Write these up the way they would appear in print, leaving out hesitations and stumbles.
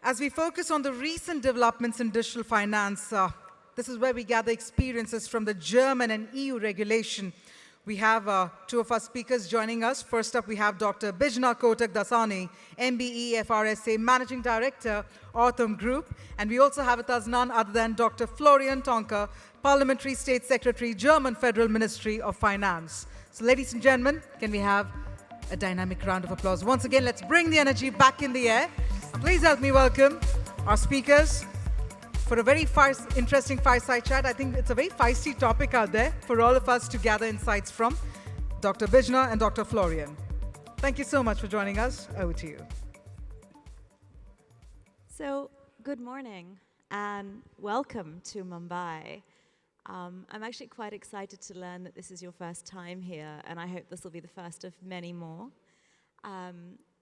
As we focus on the recent developments in digital finance, this is where we gather experiences from the German and EU regulation. We have two of our speakers joining us. First up, we have Dr. Bijna Kotak Dasani, MBE FRSA Managing Director, ArthAum Group. And we also have with us none other than Dr. Florian Toncar, Parliamentary State Secretary, German Federal Ministry of Finance. So ladies and gentlemen, can we have a dynamic round of applause? Once again, let's bring the energy back in the air. Please help me welcome our speakers for a very interesting fireside chat. I think it's a very feisty topic out there for all of us to gather insights from. Dr. Bijna and Dr. Florian. Thank you so much for joining us. Over to you. So, good morning and welcome to Mumbai. I'm actually quite excited to learn that this is your first time here, and I hope this will be the first of many more.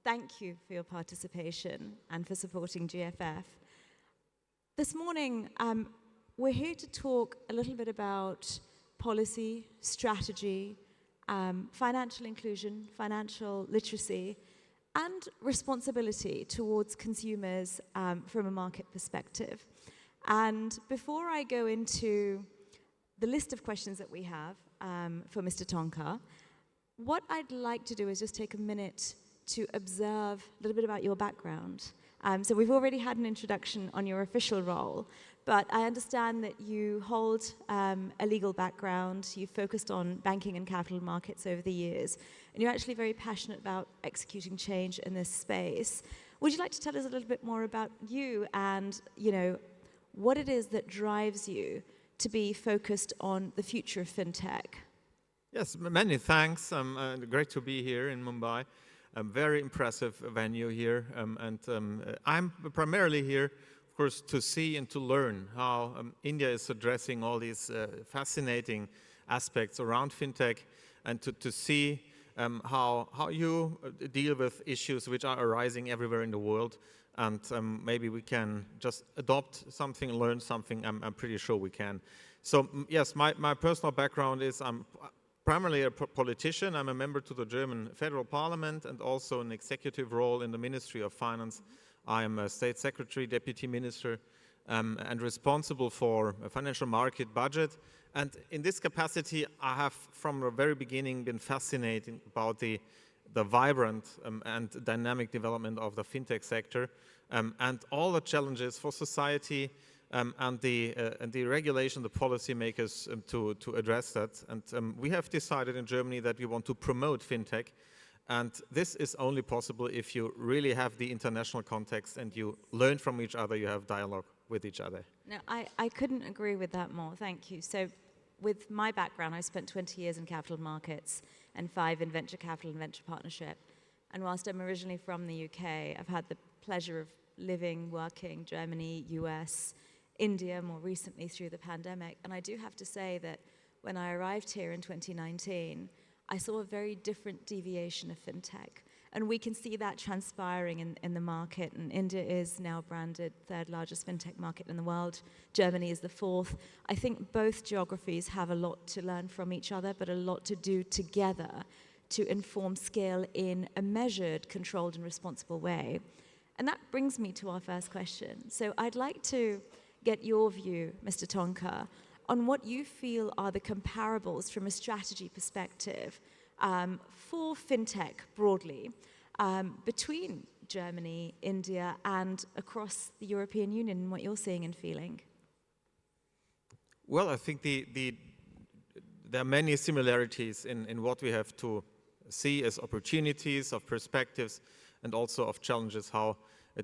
Thank you for your participation and for supporting GFF. This morning, we're here to talk a little bit about policy, strategy, financial inclusion, financial literacy, and responsibility towards consumers from a market perspective. And before I go into the list of questions that we have for Mr. Toncar, what I'd like to do is just take a minute to observe a little bit about your background. So we've already had an introduction on your official role, but I understand that you hold a legal background, you've focused on banking and capital markets over the years, and you're actually very passionate about executing change in this space. Would you like to tell us a little bit more about you and, what it is that drives you to be focused on the future of fintech? Yes, many thanks. Great to be here in Mumbai. A very impressive venue here, I'm primarily here, of course, to see and to learn how India is addressing all these fascinating aspects around fintech, and to see how you deal with issues which are arising everywhere in the world, and maybe we can just adopt something, learn something. I'm pretty sure we can. So yes, my personal background is I'm primarily a politician. I'm a member to the German Federal Parliament and also an executive role in the Ministry of Finance. I am a State Secretary, Deputy Minister, and responsible for a financial market budget. And in this capacity, I have from the very beginning been fascinated about the vibrant and dynamic development of the fintech sector and all the challenges for society and the regulation, the policymakers to address that. And we have decided in Germany that we want to promote fintech. And this is only possible if you really have the international context and you learn from each other, you have dialogue with each other. No, I couldn't agree with that more. Thank you. So with my background, I spent 20 years in capital markets and 5 in venture capital and venture partnership. And whilst I'm originally from the UK, I've had the pleasure of living, working, Germany, US, India more recently through the pandemic. And I do have to say that when I arrived here in 2019, I saw a very different deviation of fintech. And we can see that transpiring in the market. And India is now branded 3rd largest fintech market in the world. Germany is the 4th. I think both geographies have a lot to learn from each other, but a lot to do together to inform scale in a measured, controlled, and responsible way. And that brings me to our first question. So I'd like to get your view, Mr. Toncar, on what you feel are the comparables from a strategy perspective for fintech broadly between Germany, India, and across the European Union, and what you're seeing and feeling. Well, I think there are many similarities in what we have to see as opportunities, of perspectives, and also of challenges, how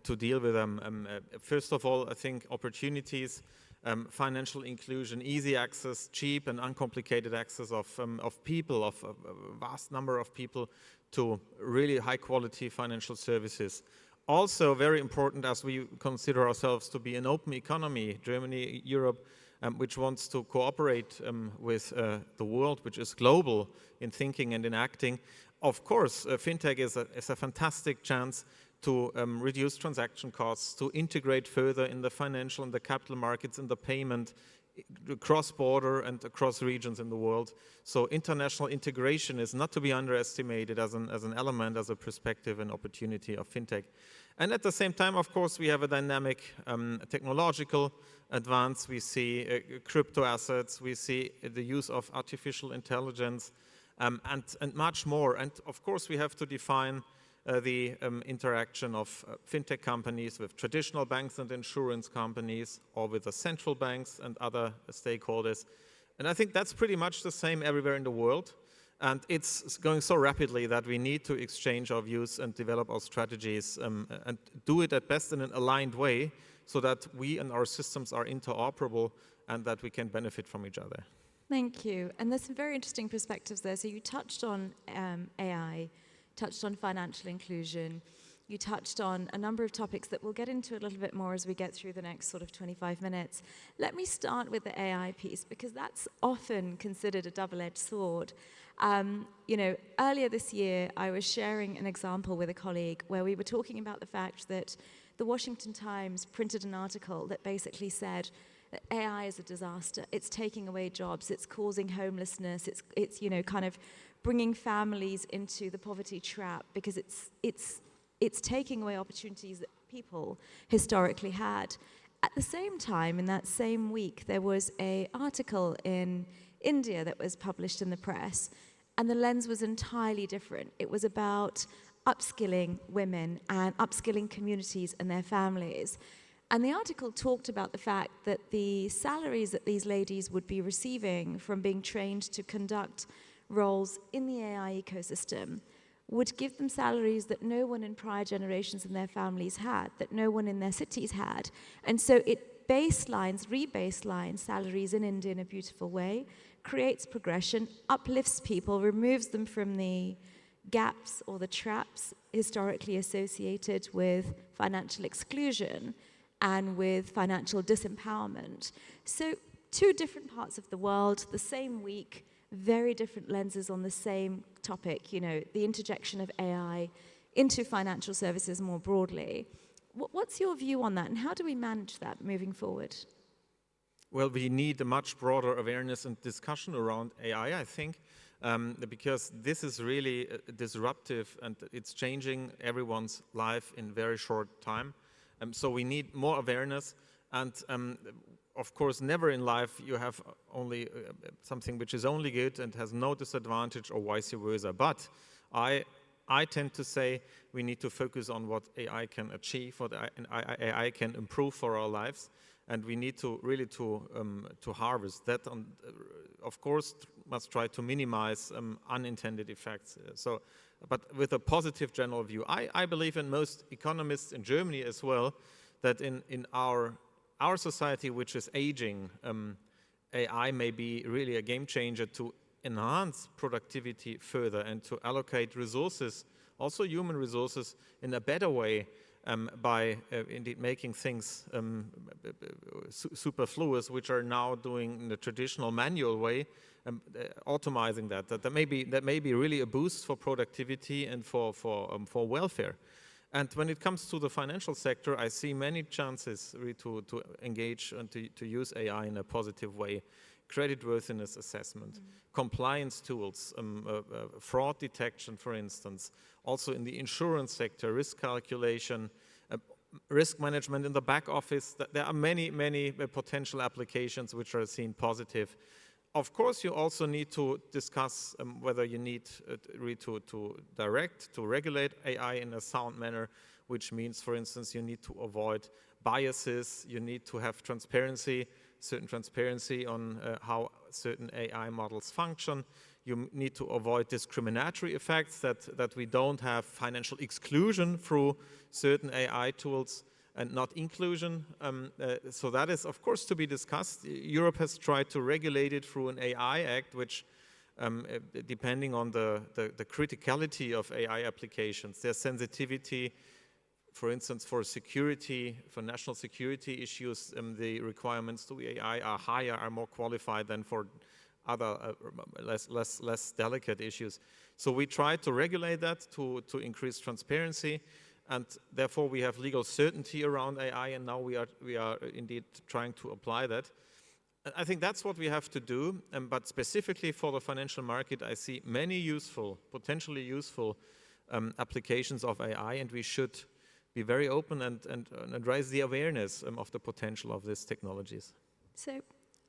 to deal with them. First of all, I think opportunities, financial inclusion, easy access, cheap and uncomplicated access of people, of a vast number of people to really high quality financial services. Also very important as we consider ourselves to be an open economy, Germany, Europe, which wants to cooperate with the world, which is global in thinking and in acting. Of course, fintech is a fantastic chance to reduce transaction costs, to integrate further in the financial and the capital markets, in the payment, cross-border and across regions in the world. So international integration is not to be underestimated as an element, as a perspective and opportunity of fintech. And at the same time, of course, we have a dynamic technological advance. We see crypto assets, we see the use of artificial intelligence, and much more. And of course, we have to define the interaction of fintech companies with traditional banks and insurance companies, or with the central banks and other stakeholders. And I think that's pretty much the same everywhere in the world. And it's going so rapidly that we need to exchange our views and develop our strategies and do it at best in an aligned way so that we and our systems are interoperable and that we can benefit from each other. Thank you. And there's some very interesting perspectives there. So you touched on AI, touched on financial inclusion, you touched on a number of topics that we'll get into a little bit more as we get through the next sort of 25 minutes. Let me start with the AI piece, because that's often considered a double-edged sword. You know, earlier this year, I was sharing an example with a colleague where we were talking about the fact that the Washington Times printed an article that basically said that AI is a disaster. It's taking away jobs. It's causing homelessness. It's you know, kind of bringing families into the poverty trap, because it's taking away opportunities that people historically had. At the same time, in that same week, there was an article in India that was published in the press, and the lens was entirely different. It was about upskilling women and upskilling communities and their families. And the article talked about the fact that the salaries that these ladies would be receiving from being trained to conduct roles in the AI ecosystem would give them salaries that no one in prior generations in their families had, that no one in their cities had. And so it re-baselines salaries in India in a beautiful way, creates progression, uplifts people, removes them from the gaps or the traps historically associated with financial exclusion and with financial disempowerment. So two different parts of the world, the same week, very different lenses on the same topic, you know, the interjection of AI into financial services more broadly. What's your view on that, and how do we manage that moving forward? Well, we need a much broader awareness and discussion around AI, I think, because this is really disruptive and it's changing everyone's life in very short time. So we need more awareness, and of course, never in life you have only something which is only good and has no disadvantage, or vice versa. But I tend to say we need to focus on what AI can achieve, what AI can improve for our lives, and we need to really to harvest that. Of course, must try to minimize unintended effects. But with a positive general view, I believe, in most economists in Germany as well, that in our society, which is aging, AI may be really a game changer to enhance productivity further and to allocate resources, also human resources, in a better way by indeed making things superfluous, which are now doing in the traditional manual way, automizing that. That may be really a boost for productivity and for welfare. And when it comes to the financial sector, I see many chances really to engage and to use AI in a positive way. Creditworthiness assessment, compliance tools, fraud detection, for instance. Also in the insurance sector, risk calculation, risk management in the back office. There are many potential applications which are seen positive. Of course, you also need to discuss whether you need to regulate AI in a sound manner, which means, for instance, you need to avoid biases, you need to have certain transparency on how certain AI models function. You need to avoid discriminatory effects, that we don't have financial exclusion through certain AI tools and not inclusion. So that is, of course, to be discussed. Europe has tried to regulate it through an AI Act, which, depending on the criticality of AI applications, their sensitivity, for instance, for security, for national security issues, the requirements to AI are higher, are more qualified than for other less delicate issues. So we try to regulate that to increase transparency, and therefore we have legal certainty around AI, and now we are indeed trying to apply that. I think that's what we have to do, but specifically for the financial market, I see many useful, potentially useful applications of AI, and we should be very open and raise the awareness of the potential of these technologies. So,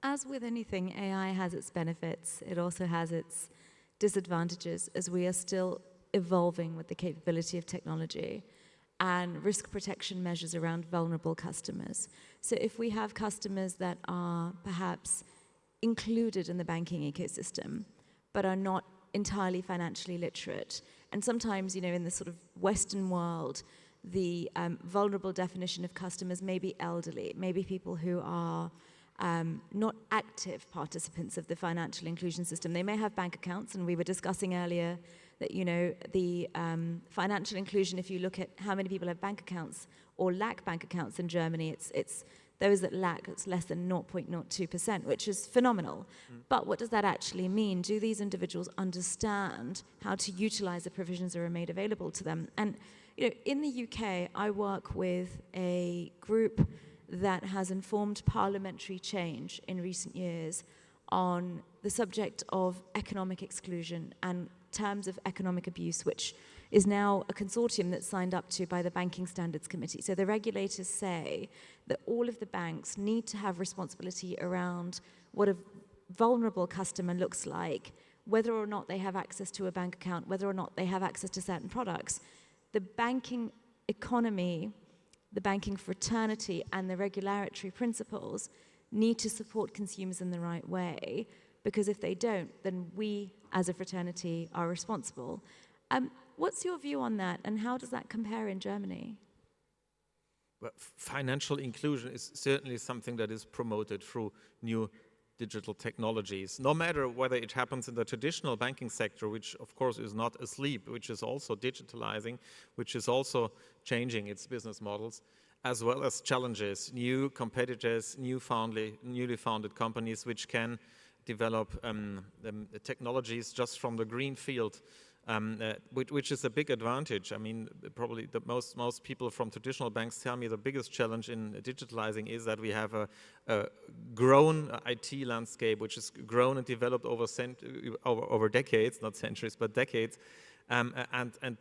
as with anything, AI has its benefits. It also has its disadvantages, as we are still evolving with the capability of technology and risk protection measures around vulnerable customers. So if we have customers that are perhaps included in the banking ecosystem, but are not entirely financially literate, and sometimes, in the sort of Western world, the vulnerable definition of customers may be elderly, maybe people who are not active participants of the financial inclusion system. They may have bank accounts, and we were discussing earlier that, the financial inclusion, if you look at how many people have bank accounts or lack bank accounts in Germany, it's those that lack, it's less than 0.02%, which is phenomenal. But what does that actually mean? Do these individuals understand how to utilize the provisions that are made available to them? And, in the UK, I work with a group that has informed parliamentary change in recent years on the subject of economic exclusion and terms of economic abuse, which is now a consortium that's signed up to by the Banking Standards Committee. So the regulators say that all of the banks need to have responsibility around what a vulnerable customer looks like, whether or not they have access to a bank account, whether or not they have access to certain products. The banking economy, the banking fraternity, and the regulatory principles need to support consumers in the right way, because if they don't, then we as a fraternity are responsible. What's your view on that, and how does that compare in Germany? Well, financial inclusion is certainly something that is promoted through new digital technologies, no matter whether it happens in the traditional banking sector, which of course is not asleep, which is also digitalizing, which is also changing its business models, as well as challenges, new competitors, newly founded companies which can develop technologies just from the green field, which is a big advantage. I mean, probably the most people from traditional banks tell me the biggest challenge in digitalizing is that we have a grown IT landscape, which is grown and developed over decades, not centuries, but decades, and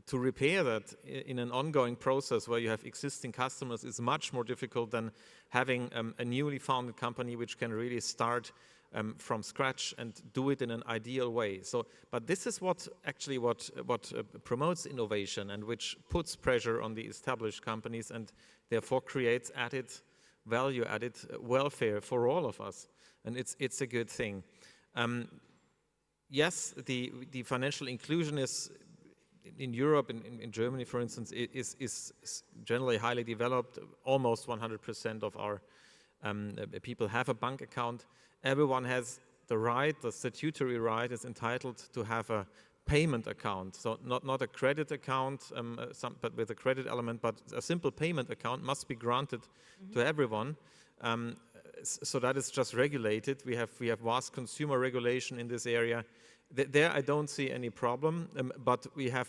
to repair that in an ongoing process where you have existing customers is much more difficult than having a newly founded company which can really start from scratch and do it in an ideal way. So, but this is what promotes innovation and which puts pressure on the established companies and therefore creates added value, added welfare for all of us. And it's a good thing. Yes, the financial inclusion is in Europe, in Germany, for instance, is generally highly developed. Almost 100% of our people have a bank account. Everyone has the right, the statutory right, is entitled to have a payment account. So not a credit account, but with a credit element, but a simple payment account must be granted to everyone. So that is just regulated. We have vast consumer regulation in this area. There I don't see any problem, but we are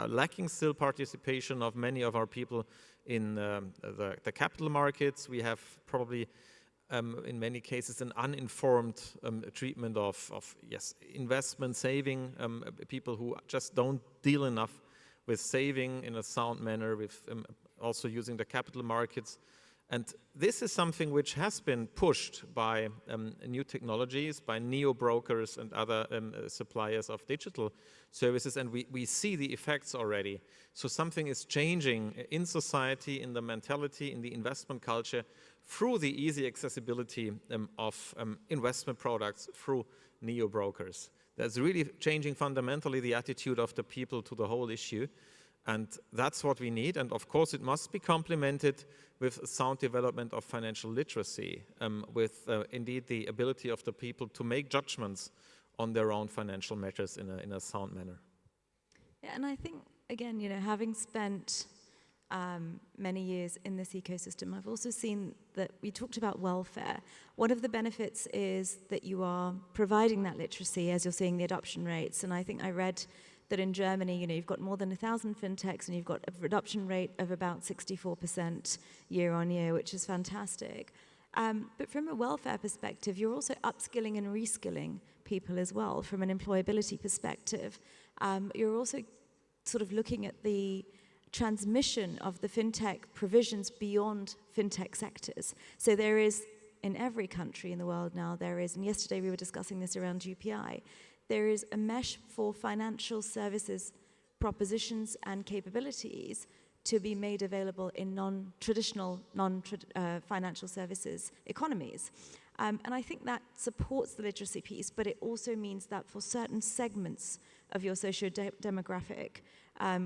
lacking still participation of many of our people in the capital markets. We have probably in many cases an uninformed treatment of investment, saving, people who just don't deal enough with saving in a sound manner, with also using the capital markets. And this is something which has been pushed by new technologies, by neo-brokers and other suppliers of digital services, and we see the effects already. So something is changing in society, in the mentality, in the investment culture, through the easy accessibility of investment products through neo-brokers. That's really changing fundamentally the attitude of the people to the whole issue. And that's what we need. And of course, it must be complemented with sound development of financial literacy, with indeed the ability of the people to make judgments on their own financial matters in a sound manner. Yeah, and I think, again, having spent many years in this ecosystem, I've also seen that we talked about welfare. One of the benefits is that you are providing that literacy as you're seeing the adoption rates. And I think I read that in Germany, you've got more than 1,000 fintechs and you've got a adoption rate of about 64% year on year, which is fantastic. But from a welfare perspective, you're also upskilling and reskilling people as well. From an employability perspective, you're also sort of looking at the transmission of the fintech provisions beyond fintech sectors. So there is, in every country in the world now, there is, and yesterday we were discussing this around UPI, there is a mesh for financial services propositions and capabilities to be made available in non-traditional, financial services economies. And I think that supports the literacy piece, but it also means that for certain segments of your socio-demographic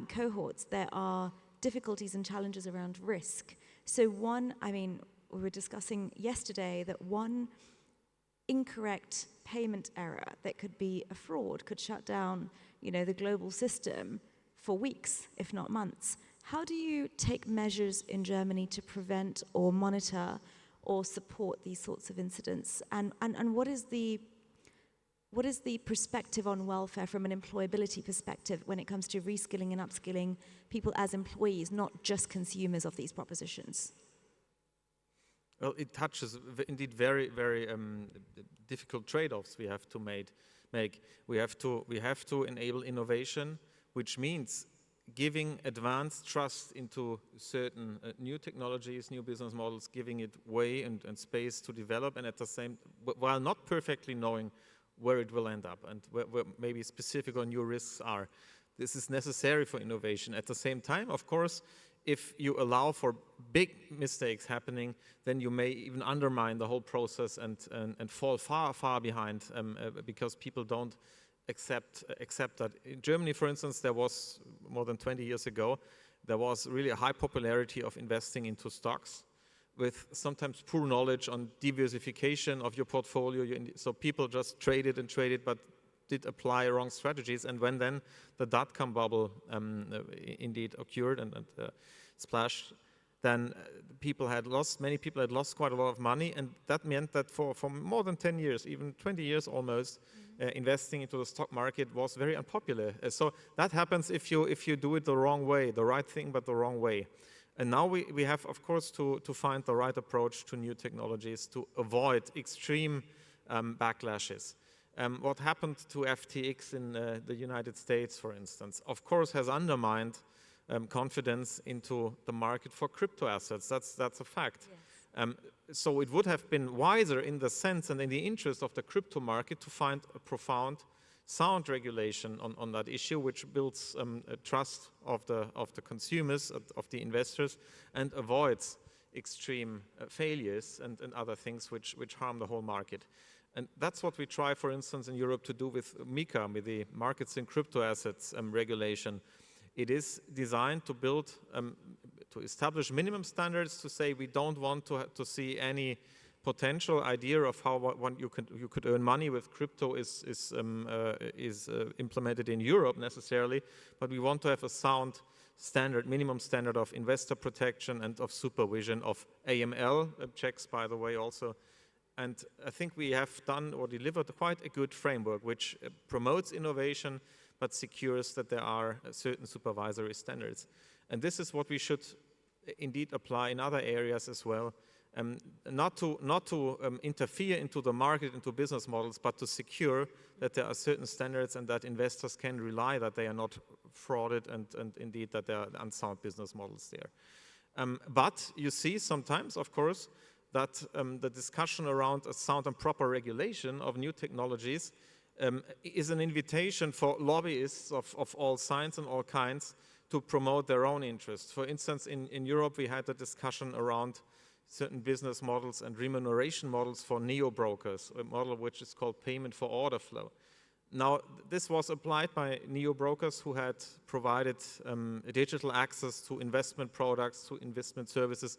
cohorts, there are difficulties and challenges around risk. So we were discussing yesterday that one incorrect payment error that could be a fraud could shut down, the global system for weeks, if not months. How do you take measures in Germany to prevent or monitor or support these sorts of incidents? And what is the perspective on welfare from an employability perspective when it comes to reskilling and upskilling people as employees, not just consumers of these propositions? Well, it touches indeed very, very difficult trade-offs we have to make. We have to enable innovation, which means giving advanced trust into certain new technologies, new business models, giving it way and space to develop, and at the same, while not perfectly knowing where it will end up and where maybe specific or new risks are. This is necessary for innovation. At the same time, of course, if you allow for big mistakes happening, then you may even undermine the whole process and fall far, far behind because people don't accept that. In Germany, for instance, there was, more than 20 years ago, there was really a high popularity of investing into stocks with sometimes poor knowledge on diversification of your portfolio. So people just traded and traded, but did apply wrong strategies. And when then the dot-com bubble indeed occurred and splashed, then many people had lost quite a lot of money, and that meant that for more than 10 years, even 20 years almost, investing into the stock market was very unpopular. So that happens if you do it the wrong way, the right thing but the wrong way. And now we have, of course, to find the right approach to new technologies to avoid extreme backlashes. What happened to FTX in the United States, for instance, of course, has undermined confidence into the market for crypto assets. That's a fact. Yes. So it would have been wiser in the sense and in the interest of the crypto market to find a profound, sound regulation on that issue, which builds trust of the consumers, of the investors, and avoids extreme failures and other things which harm the whole market. And that's what we try, for instance, in Europe to do with MiCA, with the Markets in Crypto Assets regulation. It is designed to build, to establish minimum standards to say we don't want to see any potential idea of how you could earn money with crypto is implemented in Europe necessarily, but we want to have a sound standard, minimum standard of investor protection and of supervision of AML checks, by the way, also. And I think we have done or delivered quite a good framework which promotes innovation but secures that there are certain supervisory standards. And this is what we should indeed apply in other areas as well. Not to interfere into the market, into business models, but to secure that there are certain standards and that investors can rely that they are not frauded and indeed that there are unsound business models there. But you see sometimes, of course, that the discussion around a sound and proper regulation of new technologies is an invitation for lobbyists of all kinds and all kinds to promote their own interests. For instance, in Europe, we had a discussion around certain business models and remuneration models for neo-brokers, a model which is called payment for order flow. Now, this was applied by neo-brokers who had provided digital access to investment products, to investment services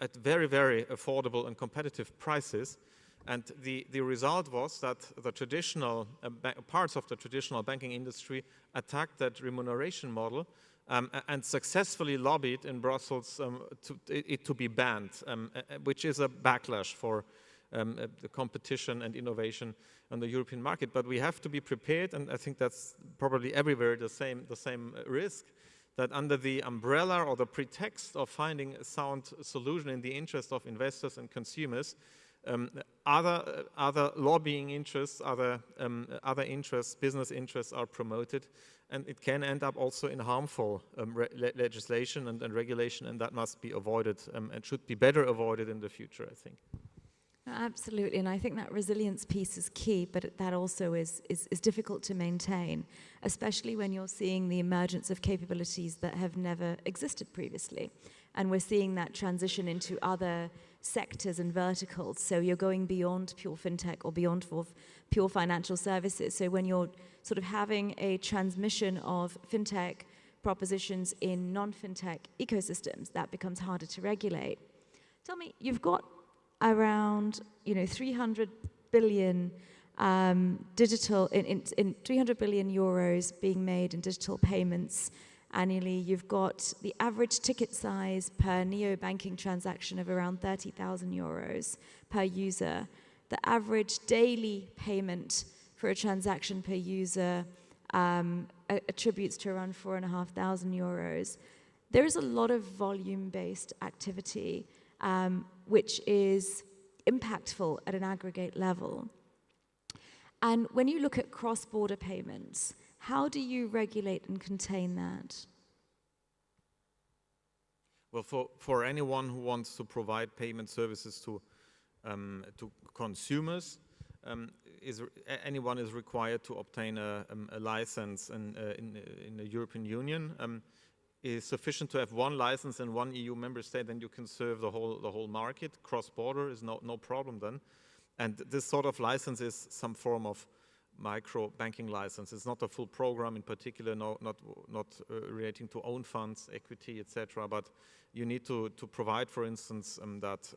at very, very affordable and competitive prices. And the result was that the traditional parts of the traditional banking industry attacked that remuneration model and successfully lobbied in Brussels it to be banned, which is a backlash for the competition and innovation on the European market. But we have to be prepared, and I think that's probably everywhere the same risk, that under the umbrella or the pretext of finding a sound solution in the interest of investors and consumers, other lobbying interests, other interests, business interests are promoted, and it can end up also in harmful legislation and regulation, and that must be avoided and should be better avoided in the future, I think. Absolutely, and I think that resilience piece is key, but that also is difficult to maintain, especially when you're seeing the emergence of capabilities that have never existed previously. And we're seeing that transition into other sectors and verticals. So you're going beyond pure fintech or beyond pure financial services. So when you're sort of having a transmission of fintech propositions in non-fintech ecosystems, that becomes harder to regulate. Tell me, you've got around 300 billion digital in 300 billion euros being made in digital payments annually. You've got the average ticket size per neo-banking transaction of around 30,000 euros per user. The average daily payment for a transaction per user attributes to around 4,500 euros. There is a lot of volume-based activity which is impactful at an aggregate level. And when you look at cross-border payments, how do you regulate and contain that? Well, for anyone who wants to provide payment services to consumers, anyone is required to obtain a license in the European Union. It is sufficient to have one license in one EU member state, and you can serve the whole market. Cross-border is no problem then. And this sort of license is some form of micro banking license. It's not a full program in particular, not relating to own funds, equity, etc. But you need to provide, for instance, that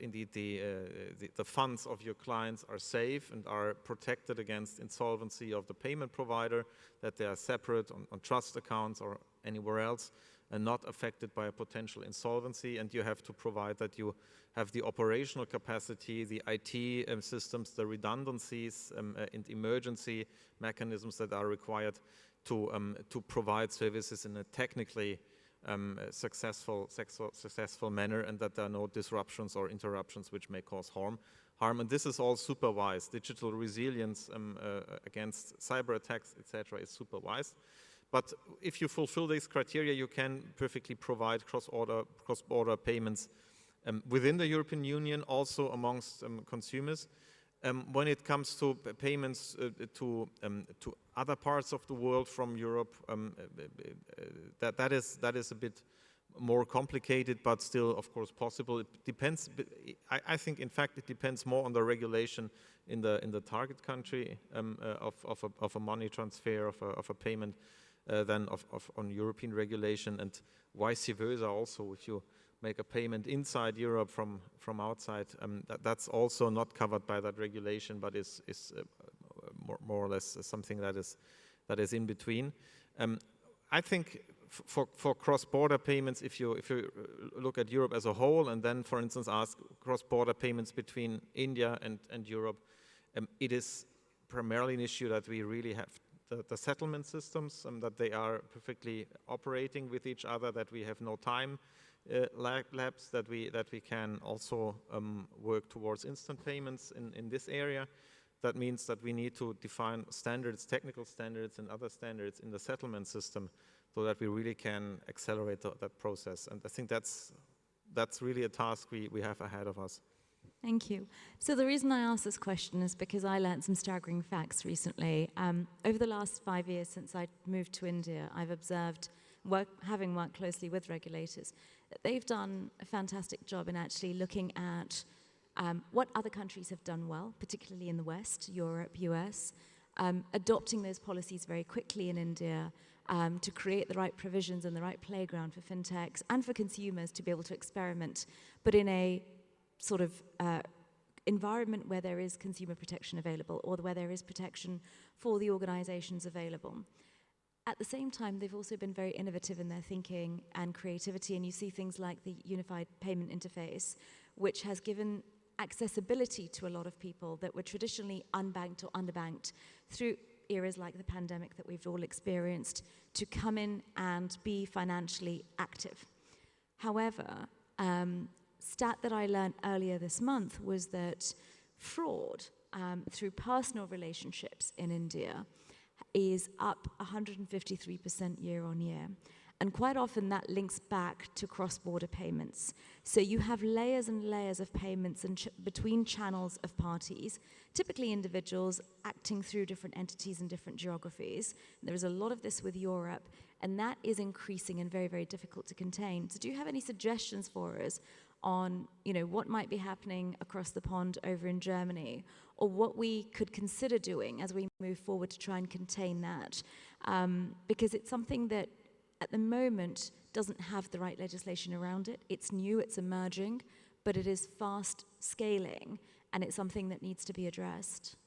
indeed the funds of your clients are safe and are protected against insolvency of the payment provider, that they are separate on trust accounts or anywhere else and not affected by a potential insolvency. And you have to provide that you have the operational capacity, the IT systems, the redundancies and emergency mechanisms that are required to provide services in a technically successful manner, and that there are no disruptions or interruptions which may cause harm. And this is all supervised. Digital resilience against cyber attacks, etc., is supervised. But if you fulfill these criteria, you can perfectly provide cross-border payments within the European Union, also amongst consumers. When it comes to payments to other parts of the world from Europe, that is a bit more complicated, but still, of course, possible. It depends. I think, in fact, it depends more on the regulation in the target country of a money transfer, of a payment, than on European regulation, and vice versa. Also, if you make a payment inside Europe from outside, that's also not covered by that regulation, but is more or less something that is in between. I think for cross-border payments, if you look at Europe as a whole, and then, for instance, ask cross-border payments between India and Europe, it is primarily an issue that we really have the settlement systems, that they are perfectly operating with each other, that we have no time lapse, that we can also work towards instant payments in this area. That means that we need to define standards, technical standards and other standards in the settlement system, so that we really can accelerate that process. And I think that's really a task we have ahead of us. Thank you. So the reason I asked this question is because I learned some staggering facts recently. Over the last 5 years since I moved to India, I've observed, having worked closely with regulators, that they've done a fantastic job in actually looking at what other countries have done well, particularly in the West, Europe, US, adopting those policies very quickly in India to create the right provisions and the right playground for fintechs and for consumers to be able to experiment, but in a sort of environment where there is consumer protection available, or where there is protection for the organizations available. At the same time, they've also been very innovative in their thinking and creativity, and you see things like the Unified Payment Interface, which has given accessibility to a lot of people that were traditionally unbanked or underbanked through eras like the pandemic that we've all experienced to come in and be financially active. However, stat that I learned earlier this month was that fraud through personal relationships in India is up 153% year on year. And quite often that links back to cross-border payments. So you have layers and layers of payments between channels of parties, typically individuals acting through different entities in different geographies. There is a lot of this with Europe, and that is increasing and very, very difficult to contain. So do you have any suggestions for us on, what might be happening across the pond over in Germany, or what we could consider doing as we move forward to try and contain that? Because it's something that at the moment doesn't have the right legislation around it. It's new, it's emerging, but it is fast scaling, and it's something that needs to be addressed.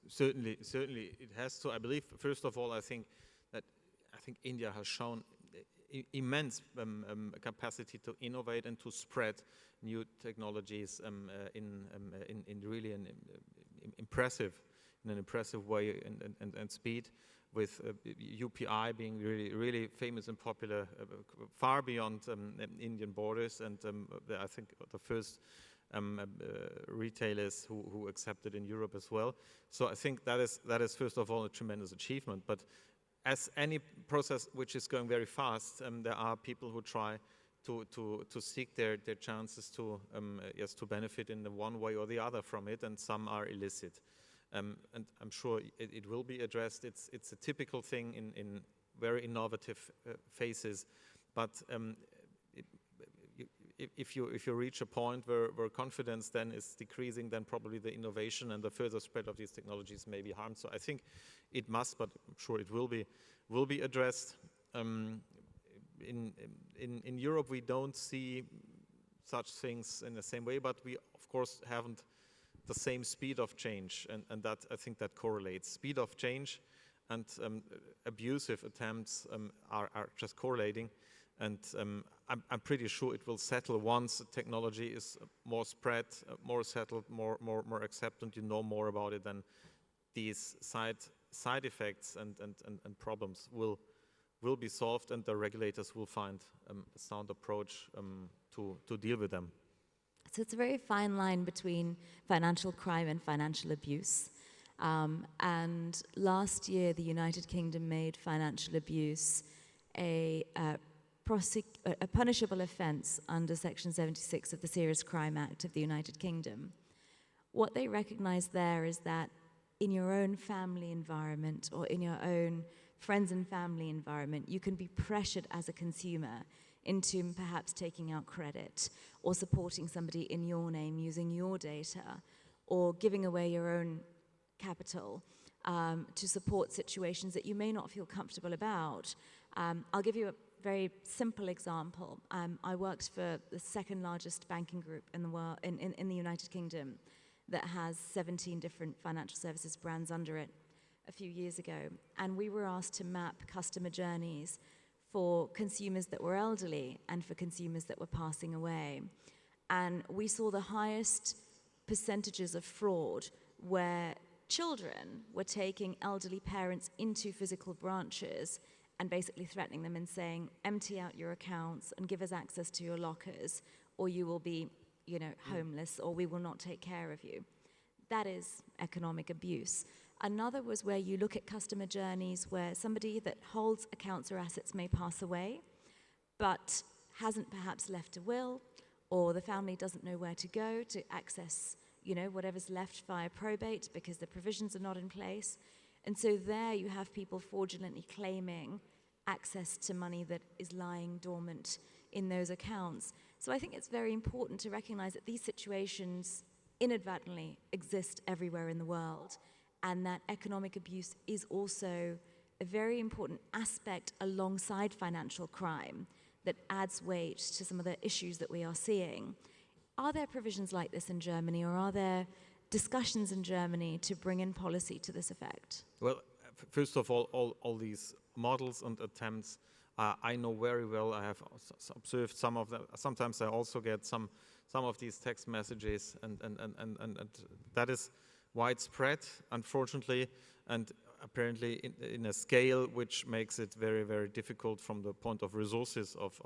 Certainly it has to. I believe, first of all, I think India has shown immense capacity to innovate and to spread new technologies in really an impressive way and speed, with UPI being really famous and popular far beyond Indian borders, and I think the first retailers who accepted in Europe as well. So I think that is first of all a tremendous achievement. But as any process which is going very fast, there are people who try to seek their chances to benefit in the one way or the other from it, and some are illicit. And I'm sure it will be addressed. It's a typical thing in very innovative phases, but if you reach a point where confidence then is decreasing, then probably the innovation and the further spread of these technologies may be harmed. So I think it must, but I'm sure it will be addressed. In Europe, we don't see such things in the same way, but we of course haven't the same speed of change, and that I think that correlates. Speed of change and abusive attempts are just correlating, and I'm pretty sure it will settle once technology is more spread, more settled, more accepted. You know more about it, then these side effects and problems will be solved, and the regulators will find a sound approach to deal with them. So it's a very fine line between financial crime and financial abuse. And last year, the United Kingdom made financial abuse a punishable offence under Section 76 of the Serious Crime Act of the United Kingdom. What they recognise there is that in your own family environment or in your own friends and family environment, you can be pressured as a consumer into perhaps taking out credit or supporting somebody in your name using your data or giving away your own capital to support situations that you may not feel comfortable about. I'll give you a very simple example. I worked for the second largest banking group in the world, in the United Kingdom, that has 17 different financial services brands under it a few years ago. And we were asked to map customer journeys for consumers that were elderly and for consumers that were passing away. And we saw the highest percentages of fraud where children were taking elderly parents into physical branches and basically threatening them and saying, empty out your accounts and give us access to your lockers, or you will be, homeless, or we will not take care of you. That is economic abuse. Another was where you look at customer journeys where somebody that holds accounts or assets may pass away, but hasn't perhaps left a will, or the family doesn't know where to go to access, whatever's left via probate because the provisions are not in place. And so there you have people fraudulently claiming access to money that is lying dormant in those accounts. So I think it's very important to recognize that these situations inadvertently exist everywhere in the world, and that economic abuse is also a very important aspect alongside financial crime that adds weight to some of the issues that we are seeing. Are there provisions like this in Germany, or are there discussions in Germany to bring in policy to this effect? Well, first of all these models and attempts, I know very well. I have observed some of them. Sometimes I also get some of these text messages, and that is widespread, unfortunately, and apparently in a scale which makes it very, very difficult from the point of resources of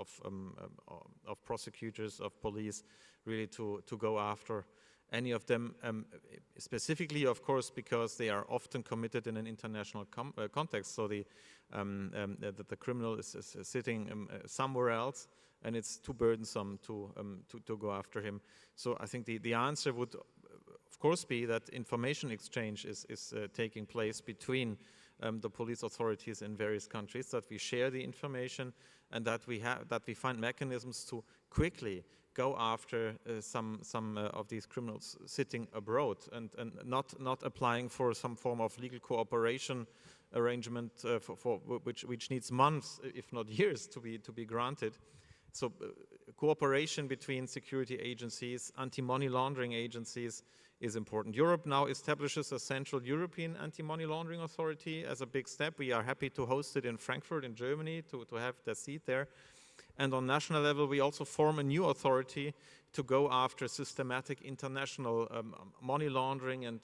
prosecutors, of police, really to go after any of them, specifically, of course, because they are often committed in an international context. So the criminal is sitting somewhere else, and it's too burdensome to go after him. So I think the answer would, of course, be that information exchange is taking place between the police authorities in various countries, that we share the information, and that we find mechanisms to quickly go after some of these criminals sitting abroad, and not applying for some form of legal cooperation arrangement for which needs months, if not years, to be granted. So cooperation between security agencies, anti-money laundering agencies is important. Europe now establishes a central European anti-money laundering authority as a big step. We are happy to host it in Frankfurt in Germany, to have the seat there. And on national level, we also form a new authority to go after systematic international money laundering and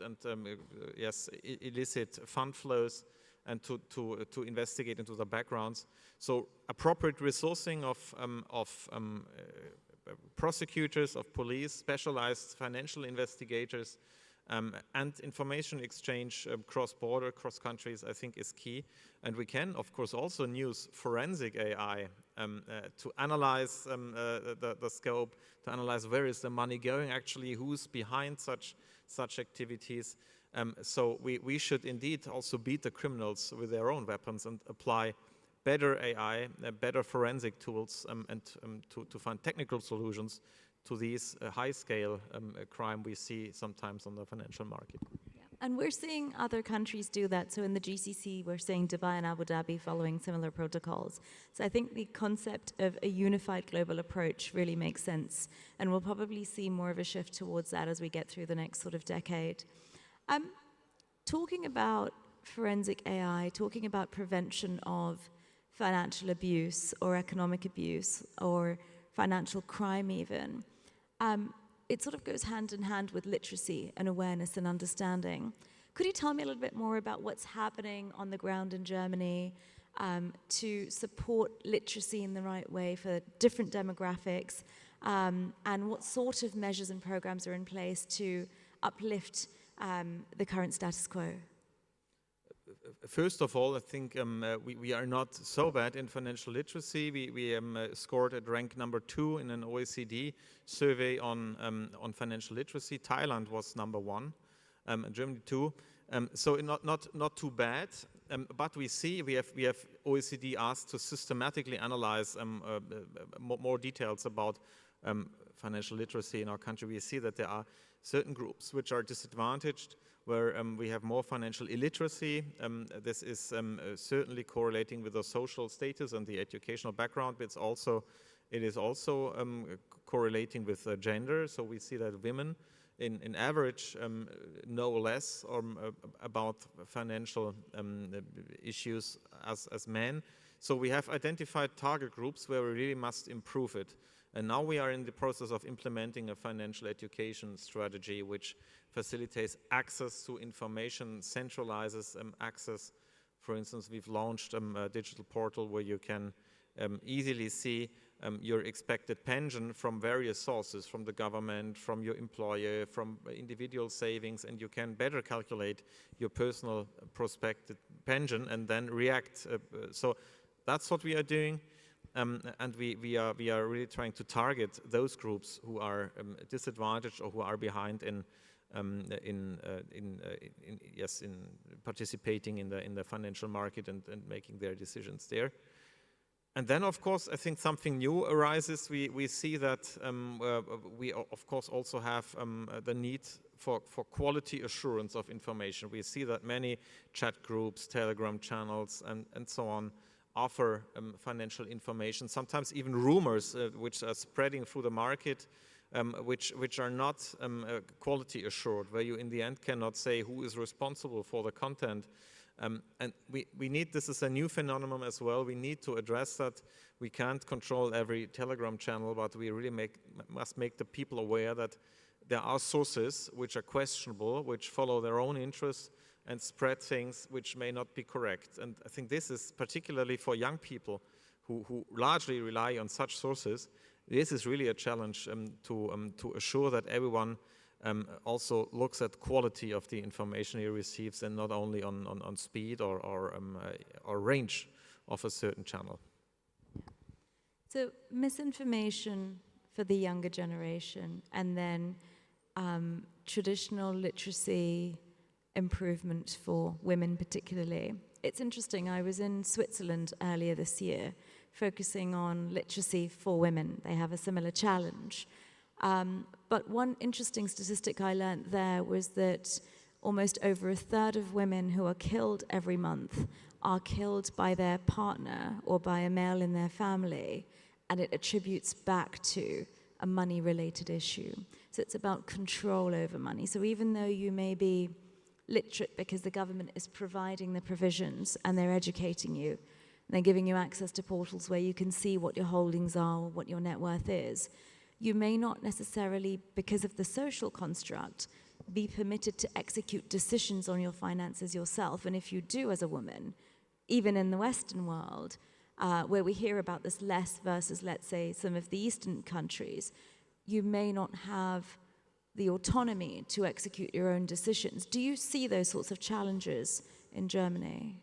illicit fund flows, and to investigate into the backgrounds. So appropriate resourcing of prosecutors, of police, specialized financial investigators, and information exchange cross-border, cross-countries, I think is key. And we can, of course, also use forensic AI to analyze the scope, to analyze where is the money going actually, who's behind such activities. So we should indeed also beat the criminals with their own weapons and apply better AI, better forensic tools, and to find technical solutions to these high-scale crime we see sometimes on the financial market. Yeah. And we're seeing other countries do that. So in the GCC, we're seeing Dubai and Abu Dhabi following similar protocols. So I think the concept of a unified global approach really makes sense. And we'll probably see more of a shift towards that as we get through the next sort of decade. Talking about forensic AI, talking about prevention of financial abuse or economic abuse or financial crime even, it sort of goes hand in hand with literacy and awareness and understanding. Could you tell me a little bit more about what's happening on the ground in Germany to support literacy in the right way for different demographics, and what sort of measures and programs are in place to uplift the current status quo? First of all, I think we are not so bad in financial literacy. We scored at rank number 2 in an OECD survey on financial literacy. Thailand was number 1, and Germany 2. So not too bad. But we have OECD asked to systematically analyze more details about financial literacy in our country. We see that there are certain groups which are disadvantaged, where we have more financial illiteracy. This is certainly correlating with the social status and the educational background, but it is also correlating with gender. So we see that women, in average, know less about financial issues as men. So we have identified target groups where we really must improve it. And now we are in the process of implementing a financial education strategy which facilitates access to information, centralizes access. For instance, we've launched a digital portal where you can easily see your expected pension from various sources, from the government, from your employer, from individual savings, and you can better calculate your personal prospective pension and then react. So that's what we are doing. And we are really trying to target those groups who are disadvantaged or who are behind in participating in the financial market and making their decisions there. And then, of course, I think something new arises. We see that we, of course, also have the need for quality assurance of information. We see that many chat groups, Telegram channels, and so on offer financial information, sometimes even rumors which are spreading through the market, which are not quality assured, where you in the end cannot say who is responsible for the content. And we need, this is a new phenomenon as well, we need to address that. We can't control every Telegram channel, but we really must make the people aware that there are sources which are questionable, which follow their own interests and spread things which may not be correct. And I think this is particularly for young people who largely rely on such sources. This is really a challenge to assure that everyone also looks at quality of the information he receives and not only on speed or range of a certain channel. So misinformation for the younger generation, and then traditional literacy improvement for women particularly. It's interesting, I was in Switzerland earlier this year focusing on literacy for women. They have a similar challenge. But one interesting statistic I learned there was that almost over a third of women who are killed every month are killed by their partner or by a male in their family, and it attributes back to a money-related issue. So it's about control over money. So even though you may be literate because the government is providing the provisions and they're educating you, and they're giving you access to portals where you can see what your holdings are, what your net worth is, you may not necessarily, because of the social construct, be permitted to execute decisions on your finances yourself. And if you do as a woman, even in the Western world, where we hear about this less versus, let's say, some of the Eastern countries, you may not have the autonomy to execute your own decisions. Do you see those sorts of challenges in Germany?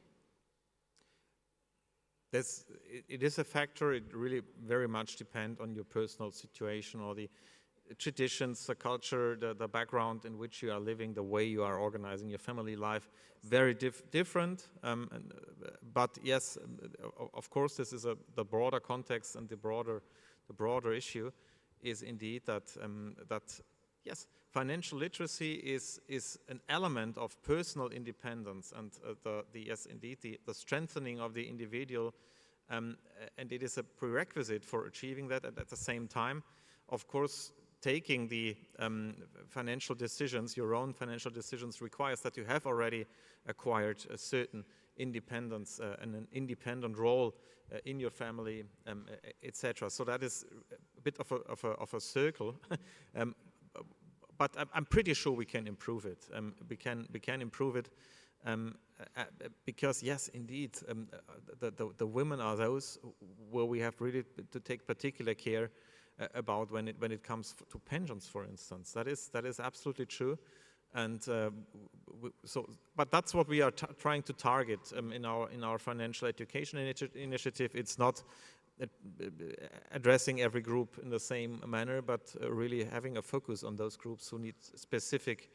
It is a factor. It really very much depends on your personal situation or the traditions, the culture, the background in which you are living, the way you are organizing your family life. Very different. But yes, of course, this is the broader context, and the broader issue is indeed that yes, financial literacy is an element of personal independence, and the strengthening of the individual, and it is a prerequisite for achieving that. And at the same time, of course, taking the financial decisions, your own financial decisions, requires that you have already acquired a certain independence and an independent role in your family, etc. So that is a bit of a circle. But I'm pretty sure we can improve it. We can improve it because yes, indeed, the women are those where we have really to take particular care about when it comes to pensions, for instance. That is absolutely true, and but that's what we are trying to target in our financial education initiative. It's not addressing every group in the same manner, but really having a focus on those groups who need specific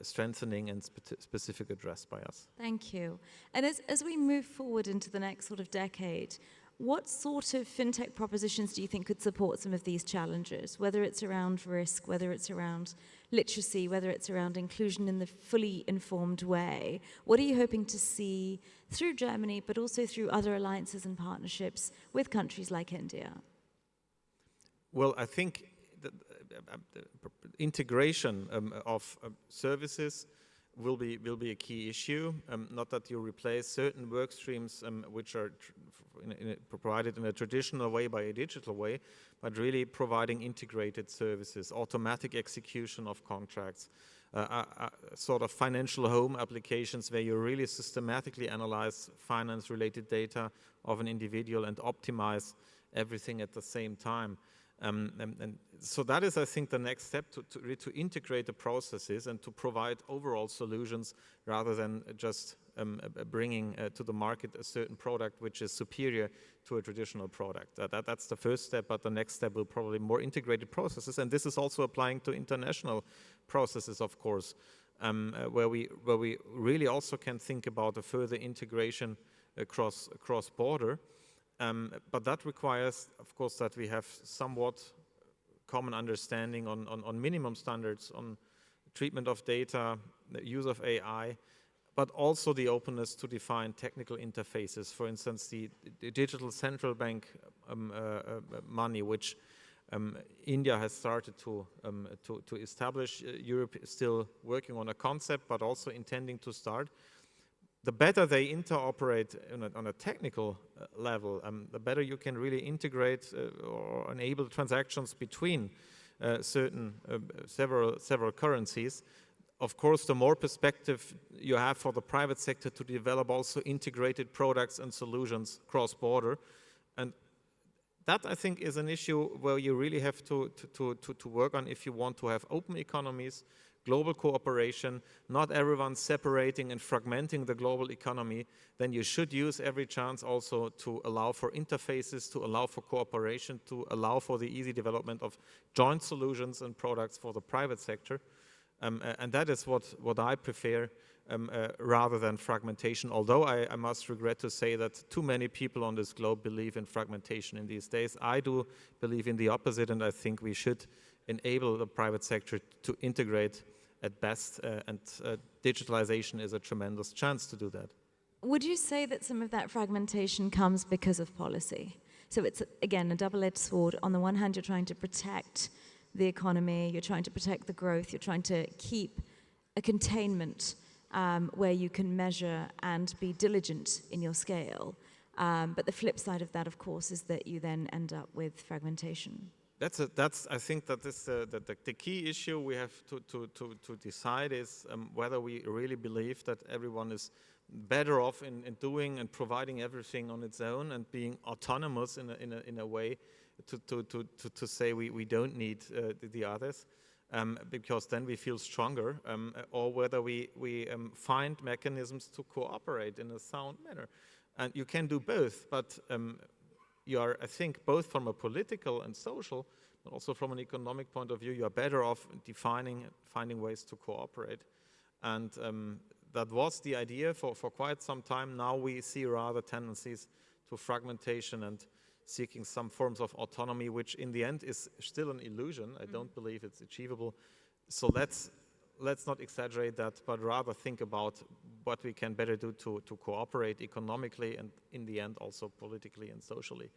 strengthening and specific address by us. Thank you. And as we move forward into the next sort of decade, what sort of fintech propositions do you think could support some of these challenges, whether it's around risk, whether it's around literacy, whether it's around inclusion in the fully informed way? What are you hoping to see through Germany, but also through other alliances and partnerships with countries like India? Well, I think the integration of services will be a key issue. Not that you replace certain work streams which are provided in a traditional way by a digital way, but really providing integrated services, automatic execution of contracts, sort of financial home applications where you really systematically analyze finance-related data of an individual and optimize everything at the same time. And so that is, I think, the next step to integrate the processes and to provide overall solutions rather than just bringing to the market a certain product which is superior to a traditional product. That's the first step, but the next step will probably more integrated processes. And this is also applying to international processes, of course, where we really also can think about a further integration across border. But that requires, of course, that we have somewhat common understanding on minimum standards, on treatment of data, the use of AI, but also the openness to define technical interfaces. For instance, the digital central bank money, which India has started to establish. Europe is still working on a concept, but also intending to start. The better they interoperate on a technical level, the better you can really integrate or enable transactions between several currencies. Of course, the more perspective you have for the private sector to develop also integrated products and solutions cross-border. And that, I think, is an issue where you really have to work on if you want to have open economies, global cooperation, not everyone separating and fragmenting the global economy. Then you should use every chance also to allow for interfaces, to allow for cooperation, to allow for the easy development of joint solutions and products for the private sector. And that is what I prefer rather than fragmentation, although I must regret to say that too many people on this globe believe in fragmentation in these days. I do believe in the opposite, and I think we should enable the private sector to integrate at best, and digitalization is a tremendous chance to do that. Would you say that some of that fragmentation comes because of policy? So it's, again, a double-edged sword. On the one hand, you're trying to protect the economy, you're trying to protect the growth, you're trying to keep a containment where you can measure and be diligent in your scale. But the flip side of that, of course, is that you then end up with fragmentation. I think that this, the key issue we have to decide is whether we really believe that everyone is better off in doing and providing everything on its own and being autonomous in a way to say we don't need the others, because then we feel stronger, or whether we find mechanisms to cooperate in a sound manner. And you can do both, but you are, I think, both from a political and social, but also from an economic point of view, you are better off finding ways to cooperate. And that was the idea for quite some time. Now we see rather tendencies to fragmentation and seeking some forms of autonomy, which in the end is still an illusion. I don't believe it's achievable. So let's not exaggerate that, but rather think about what we can better do to cooperate economically and in the end also politically and socially.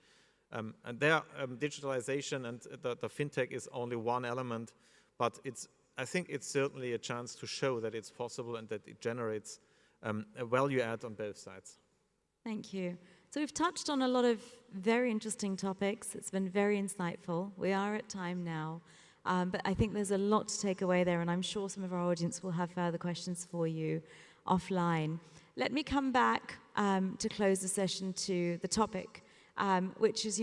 And there, digitalization and the fintech is only one element, but I think it's certainly a chance to show that it's possible and that it generates a value add on both sides. Thank you. So we've touched on a lot of very interesting topics. It's been very insightful. We are at time now. But I think there's a lot to take away there, and I'm sure some of our audience will have further questions for you offline. Let me come back to close the session to the topic, which is,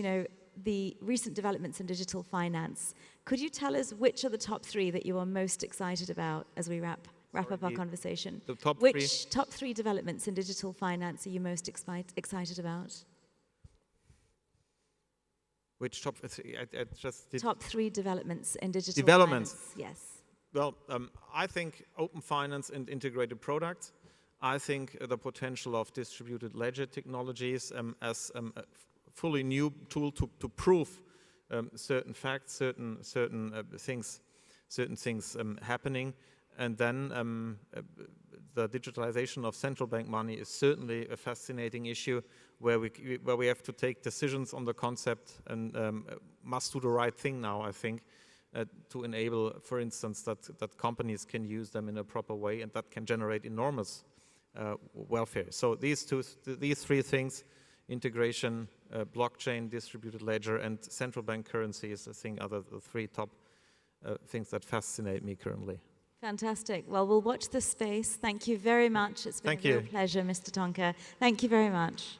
the recent developments in digital finance. Could you tell us which are the top three that you are most excited about as we wrap up our conversation? The top which top three developments in digital finance are you most excited about? Which top three? I just did. Top three developments in digital Developments. finance. Yes. Well, I think open finance and integrated products. I think the potential of distributed ledger technologies as a fully new tool to prove certain facts, certain things happening, and then the digitalization of central bank money is certainly a fascinating issue where we have to take decisions on the concept and must do the right thing now, I think, to enable, for instance, that companies can use them in a proper way, and that can generate enormous welfare. So these three things: integration, blockchain, distributed ledger, and central bank currencies, I think, are the three top things that fascinate me currently. Fantastic. Well, we'll watch this space. Thank you very much. It's been a real pleasure, Mr. Toncar. Thank you very much.